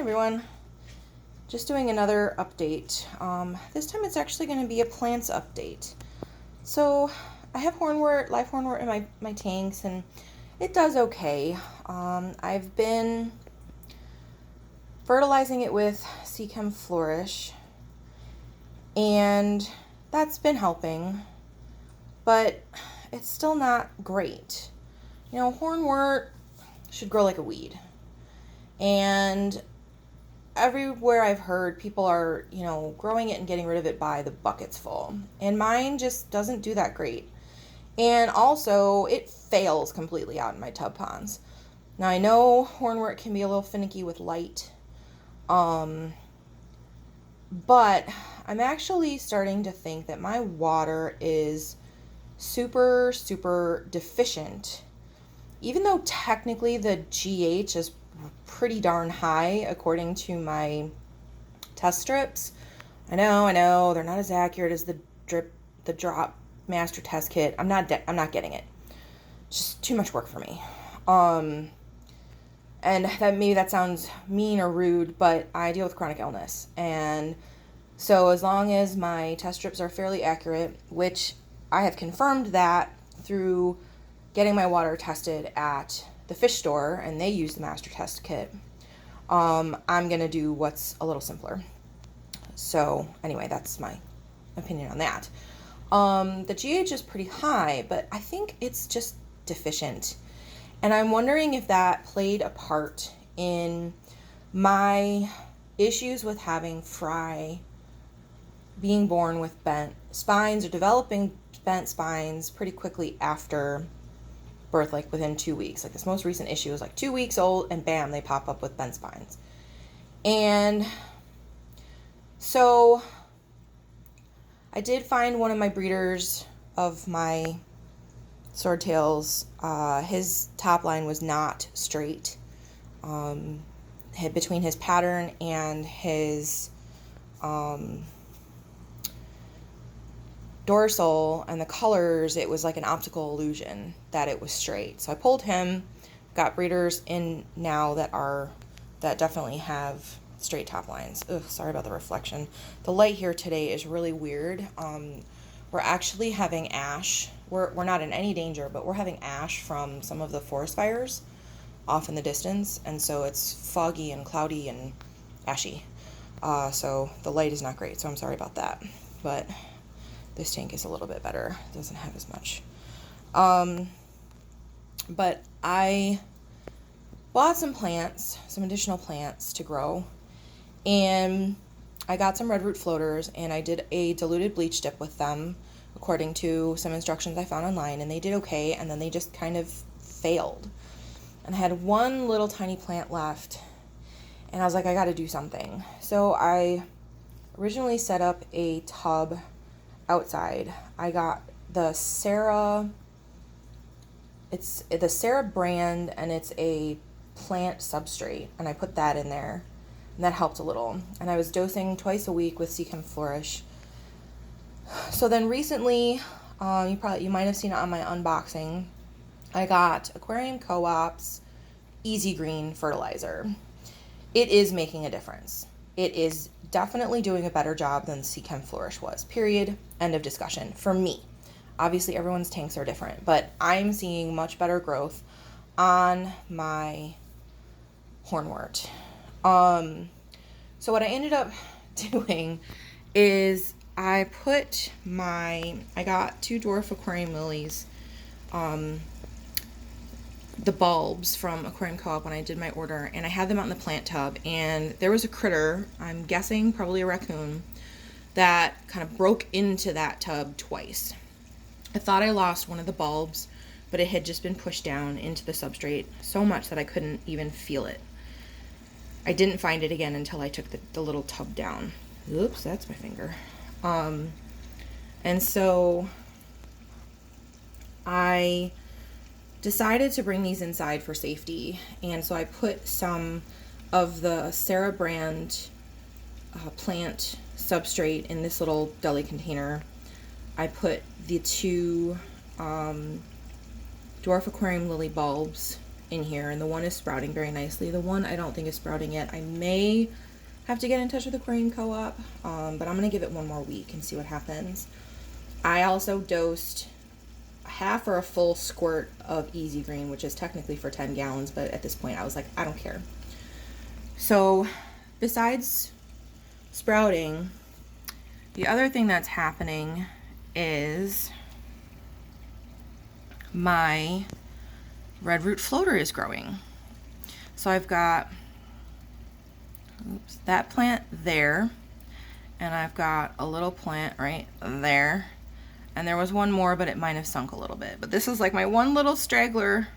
everyone. Just doing another update. This time it's actually going to be a plants update. So I have live hornwort in my tanks, and it does okay. I've been fertilizing it with Seachem Flourish, and that's been helping, but it's still not great. You know, hornwort should grow like a weed. And everywhere I've heard, people are, growing it and getting rid of it by the buckets full. And mine just doesn't do that great. And also, it fails completely out in my tub ponds. Now, I know hornwort can be a little finicky with light. But I'm actually starting to think that my water is super, super deficient. Even though technically the GH is pretty darn high according to my test strips. I know they're not as accurate as the drop master test kit. I'm not getting it. Just too much work for me. And that sounds mean or rude, but I deal with chronic illness, and so as long as my test strips are fairly accurate, which I have confirmed that through getting my water tested at the fish store, and they use the master test kit, I'm gonna do what's a little simpler. So anyway, that's my opinion on that. The GH is pretty high, but I think it's just deficient, and I'm wondering if that played a part in my issues with having fry being born with bent spines, or developing bent spines pretty quickly after birth, like within 2 weeks. Like this most recent issue was like 2 weeks old, and bam, they pop up with bent spines. And so I did find one of my breeders of my swordtails. His top line was not straight. Between his pattern and his dorsal and the colors, it was like an optical illusion that it was straight. So I pulled him, got breeders in now that definitely have straight top lines. Ugh, sorry about the reflection. The light here today is really weird. We're actually having ash. We're not in any danger, but we're having ash from some of the forest fires off in the distance, and so it's foggy and cloudy and ashy. So the light is not great, so I'm sorry about that. But this tank is a little bit better. It doesn't have as much. But I bought some additional plants to grow, and I got some redroot floaters, and I did a diluted bleach dip with them according to some instructions I found online, and they did okay, and then they just kind of failed. And I had one little tiny plant left, and I was like, I gotta do something. So I originally set up a tub outside. I got the Sarah brand, and it's a plant substrate, and I put that in there, and that helped a little. And I was dosing twice a week with Seachem Flourish. So then recently, you might have seen it on my unboxing, I got Aquarium Co-op's Easy Green fertilizer. It is making a difference. It is definitely doing a better job than Seachem Flourish was. Period. End of discussion. For me. Obviously, everyone's tanks are different, but I'm seeing much better growth on my hornwort. So what I ended up doing is I got 2 dwarf aquarium lilies, the bulbs from Aquarium Co-op when I did my order, and I had them out in the plant tub, and there was a critter, I'm guessing probably a raccoon, that kind of broke into that tub twice. I thought I lost one of the bulbs, but it had just been pushed down into the substrate so much that I couldn't even feel it. I didn't find it again until I took the little tub down. Oops, that's my finger. And so I decided to bring these inside for safety, and so I put some of the Sarah brand plant substrate in this little deli container. I put the 2 dwarf aquarium lily bulbs in here, and the one is sprouting very nicely. The one I don't think is sprouting yet. I may have to get in touch with Aquarium Co-op, but I'm going to give it one more week and see what happens. I also dosed half or a full squirt of Easy Green, which is technically for 10 gallons, but at this point I was like, I don't care. So besides sprouting, the other thing that's happening is my red root floater is growing. So I've got that plant there, and I've got a little plant right there, and there was one more, but it might have sunk a little bit. But this is like my one little straggler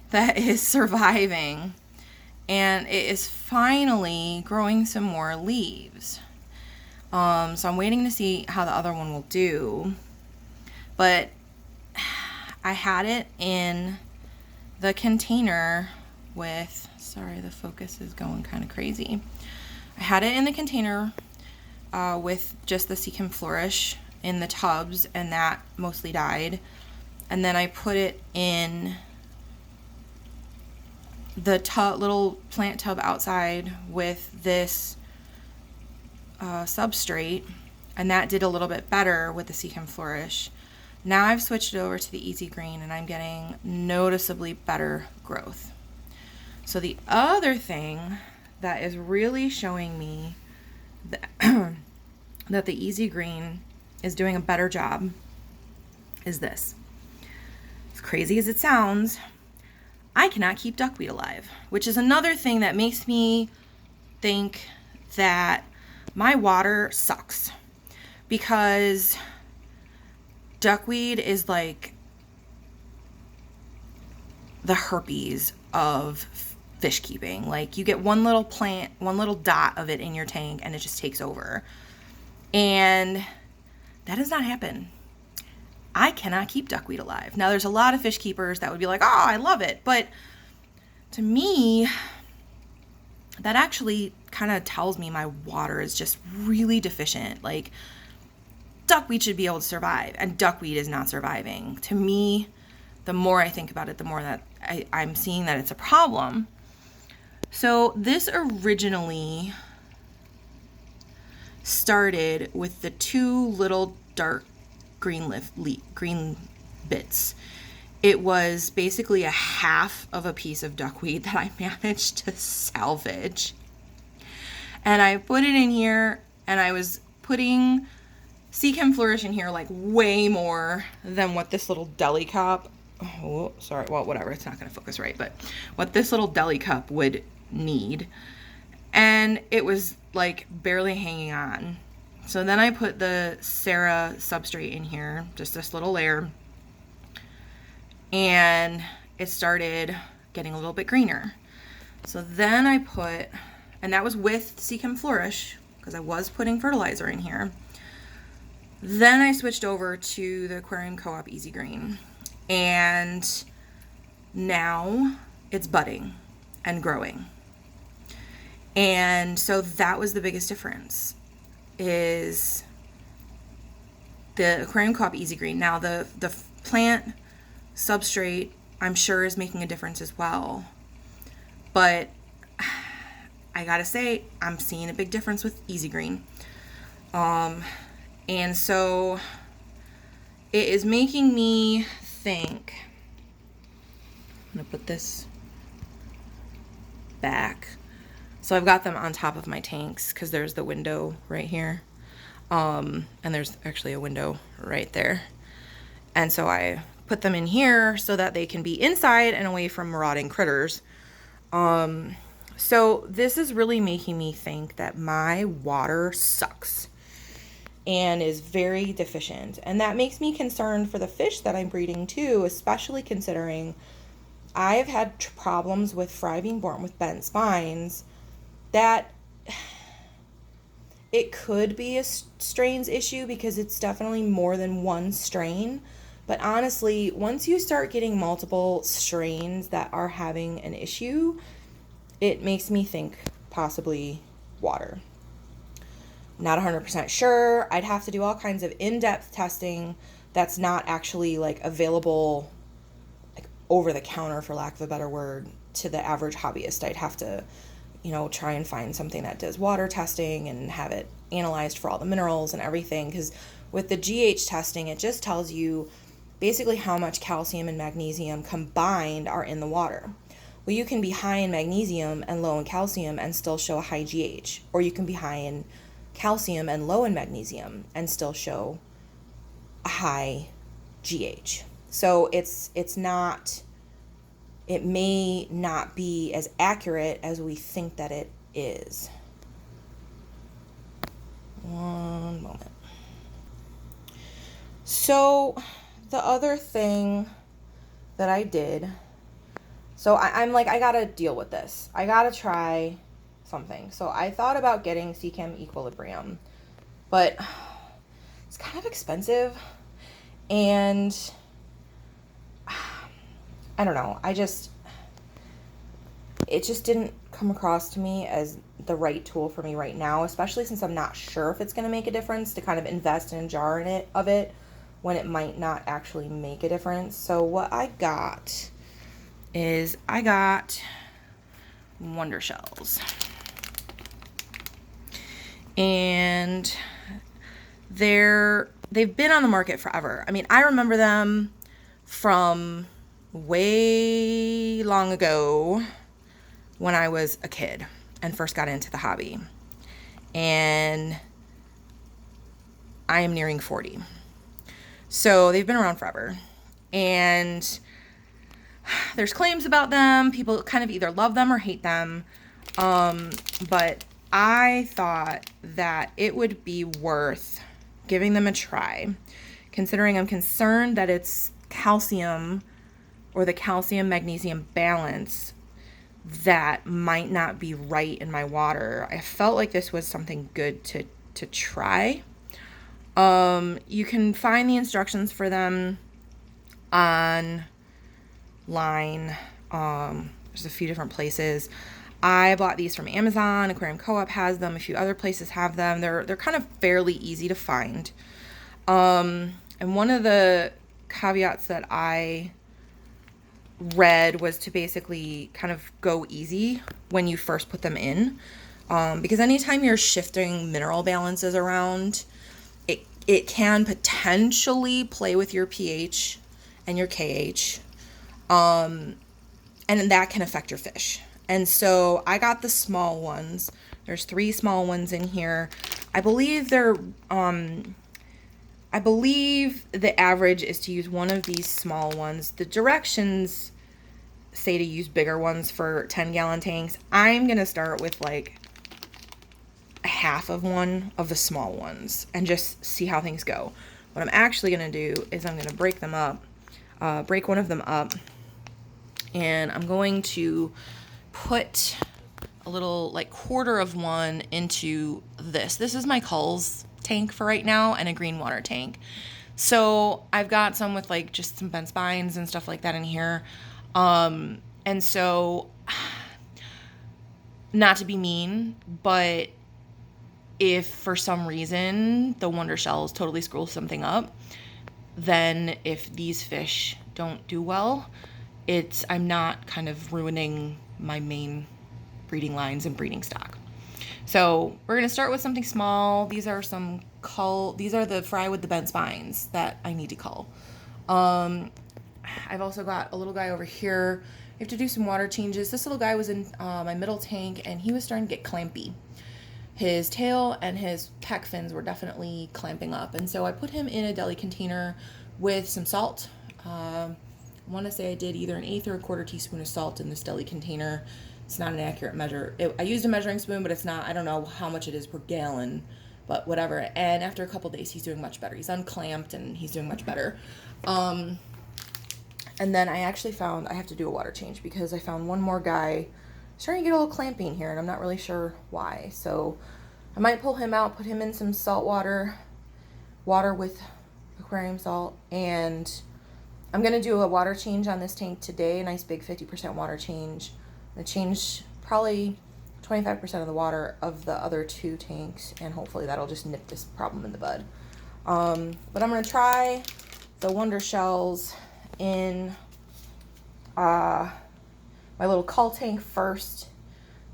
that is surviving, and it is finally growing some more leaves. So I'm waiting to see how the other one will do, but I had it in the container with, sorry, the focus is going kind of crazy. I had it in the container with just the Seek and Flourish in the tubs, and that mostly died. And then I put it in the little plant tub outside with this substrate, and that did a little bit better with the Seek and Flourish. Now I've switched it over to the Easy Green, and I'm getting noticeably better growth. So the other thing that is really showing me that the Easy Green is doing a better job is this. As crazy as it sounds, I cannot keep duckweed alive, which is another thing that makes me think that my water sucks, because duckweed is like the herpes of fish keeping. Like, you get one little plant, one little dot of it in your tank, and it just takes over. And that does not happen. I cannot keep duckweed alive. Now, there's a lot of fish keepers that would be like, oh, I love it. But to me, that actually kind of tells me my water is just really deficient. Like, duckweed should be able to survive, and duckweed is not surviving. To me, the more I think about it, the more that I'm seeing that it's a problem. So this originally started with the two little dark green green bits. It was basically a half of a piece of duckweed that I managed to salvage. And I put it in here, and I was putting Seek and Flourish in here like way more than what this little deli cup, oh, sorry, well, whatever, it's not going to focus right, but what this little deli cup would need. And it was like barely hanging on. So then I put the Sarah substrate in here, just this little layer, and it started getting a little bit greener. So then I put, and that was with Seek and Flourish, because I was putting fertilizer in here. Then I switched over to the Aquarium Co-op Easy Green, and now it's budding and growing. And so that was the biggest difference, is the Aquarium Co-op Easy Green. Now the plant substrate, I'm sure, is making a difference as well. But I gotta say, I'm seeing a big difference with Easy Green. And so it is making me think, I'm gonna put this back. So I've got them on top of my tanks because there's the window right here. And there's actually a window right there. And so I put them in here so that they can be inside and away from marauding critters. So this is really making me think that my water sucks and is very deficient. And that makes me concerned for the fish that I'm breeding too, especially considering I've had problems with fry being born with bent spines, that it could be a strains issue because it's definitely more than one strain. But honestly, once you start getting multiple strains that are having an issue, it makes me think possibly water. Not 100% sure. I'd have to do all kinds of in-depth testing that's not actually like available like over the counter, for lack of a better word, to the average hobbyist. I'd have to, you know, try and find something that does water testing and have it analyzed for all the minerals and everything. Because with the GH testing, it just tells you basically how much calcium and magnesium combined are in the water. Well, you can be high in magnesium and low in calcium and still show a high GH, or you can be high in calcium and low in magnesium and still show a high GH. So it may not be as accurate as we think that it is. One moment. So the other thing that I did, so I'm like, I gotta deal with this. I gotta try something. So I thought about getting Seachem Equilibrium, but it's kind of expensive, and I don't know. It just didn't come across to me as the right tool for me right now, especially since I'm not sure if it's going to make a difference to kind of invest in a jar of it when it might not actually make a difference. So what I got is I got Wonder Shells. And they've been on the market forever. I mean, I remember them from way long ago when I was a kid and first got into the hobby. And I am nearing 40. So they've been around forever. And there's claims about them. People kind of either love them or hate them. But I thought that it would be worth giving them a try, considering I'm concerned that it's calcium or the calcium magnesium balance that might not be right in my water. I felt like this was something good to try. You can find the instructions for them online. There's a few different places. I bought these from Amazon. Aquarium Co-op has them. A few other places have them. They're kind of fairly easy to find. And one of the caveats that I read was to basically kind of go easy when you first put them in. Because anytime you're shifting mineral balances around, it can potentially play with your pH and your KH. And that can affect your fish. And so I got the small ones. There's 3 small ones in here. I believe the average is to use one of these small ones. The directions say to use bigger ones for 10-gallon tanks. I'm going to start with like a half of one of the small ones and just see how things go. What I'm actually going to do is I'm going to break them up, break one of them up, and I'm going to put a little like quarter of one into this. This is my culls tank for right now and a green water tank. So I've got some with like just some bent spines and stuff like that in here. And so not to be mean, but if for some reason the Wonder Shells totally screw something up, then if these fish don't do well, I'm not kind of ruining my main breeding lines and breeding stock. So we're going to start with something small. These are the fry with the bent spines that I need to cull. I've also got a little guy over here. I have to do some water changes. This little guy was in my middle tank and he was starting to get clampy. His tail and his pec fins were definitely clamping up. And so I put him in a deli container with some salt. I want to say I did either an 1/8 or a 1/4 teaspoon of salt in this deli container. It's not an accurate measure. I used a measuring spoon, but it's not, I don't know how much it is per gallon, but whatever. And after a couple days, he's doing much better. He's unclamped and he's doing much better. And then I actually found I have to do a water change because I found one more guy starting to get a little clamping here, and I'm not really sure why. So I might pull him out, put him in some salt water with aquarium salt, and I'm going to do a water change on this tank today, a nice big 50% water change. I'm going to change probably 25% of the water of the other 2 tanks, and hopefully that'll just nip this problem in the bud. But I'm going to try the Wonder Shells in my little cull tank first,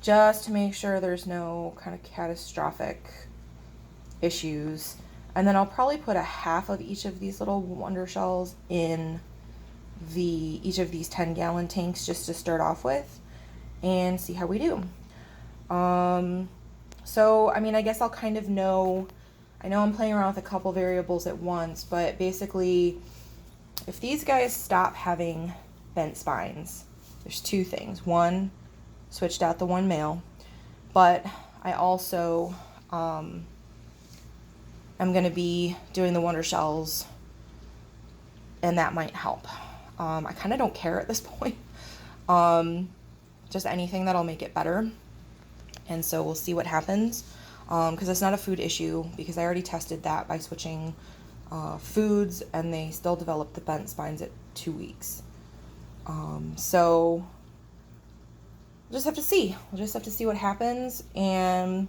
just to make sure there's no kind of catastrophic issues. And then I'll probably put a half of each of these little wonder shells in each of these 10-gallon tanks just to start off with and see how we do. So I mean, I guess I'll kind of know, I know I'm playing around with a couple variables at once, but basically if these guys stop having bent spines, there's two things. One, switched out the one male, but I also I'm going to be doing the wonder shells, and that might help. I kind of don't care at this point. Just anything that'll make it better. And so we'll see what happens, because it's not a food issue, because I already tested that by switching foods, and they still developed the bent spines at 2 weeks. So we'll just have to see. We'll just have to see what happens. And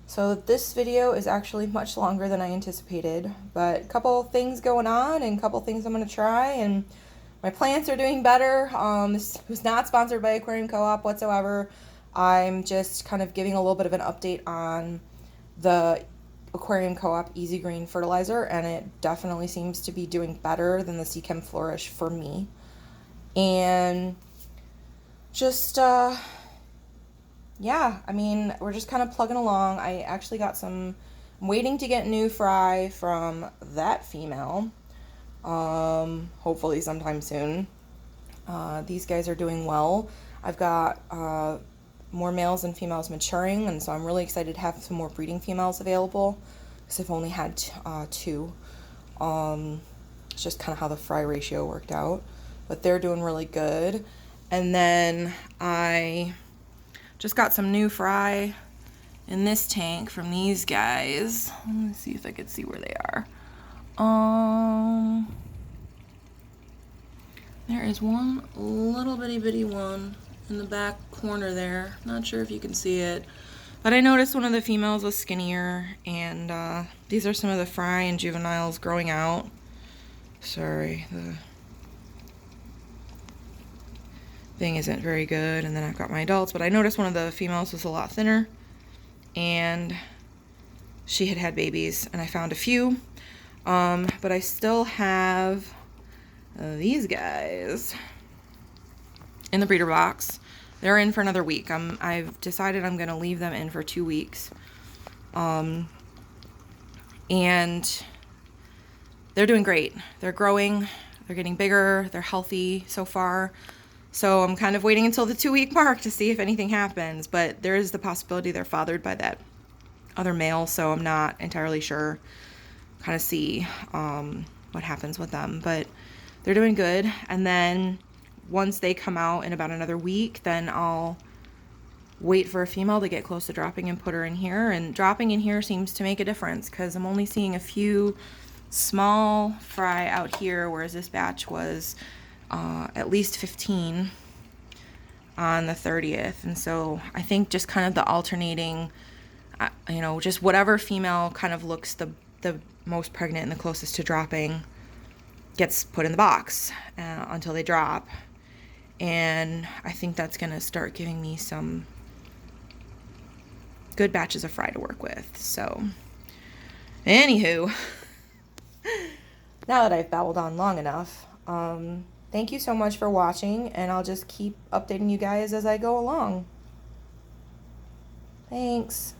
so this video is actually much longer than I anticipated, but a couple things going on and a couple things I'm going to try, and my plants are doing better. This was not sponsored by Aquarium Co-op whatsoever. I'm just kind of giving a little bit of an update on the Aquarium Co-op Easy Green fertilizer, and it definitely seems to be doing better than the Sea Chem Flourish for me. And just yeah, I mean, we're just kind of plugging along. I actually got I'm waiting to get new fry from that female, hopefully sometime soon. These guys are doing well. I've got more males and females maturing, and so I'm really excited to have some more breeding females available, because I've only had two. It's just kind of how the fry ratio worked out, but they're doing really good. And then I just got some new fry in this tank from these guys. Let me see if I could see where they are. There is one little bitty one in the back corner there. Not sure if you can see it, but I noticed one of the females was skinnier, and these are some of the fry and juveniles growing out. Sorry, the thing isn't very good. And then I've got my adults, but I noticed one of the females was a lot thinner, and she had had babies, and I found a few, but I still have these guys in the breeder box. They're in for another week. I've decided I'm gonna leave them in for 2 weeks, and they're doing great. They're growing, they're getting bigger, they're healthy so far. So I'm kind of waiting until the 2-week mark to see if anything happens, but there is the possibility they're fathered by that other male, so I'm not entirely sure. Kind of see what happens with them, but they're doing good. And then once they come out in about another week, then I'll wait for a female to get close to dropping and put her in here. And dropping in here seems to make a difference, because I'm only seeing a few small fry out here, whereas this batch was at least 15 on the 30th. And so I think just kind of the alternating, you know, just whatever female kind of looks the most pregnant and the closest to dropping gets put in the box until they drop. And I think that's going to start giving me some good batches of fry to work with. So anywho, now that I've babbled on long enough, thank you so much for watching, and I'll just keep updating you guys as I go along. Thanks.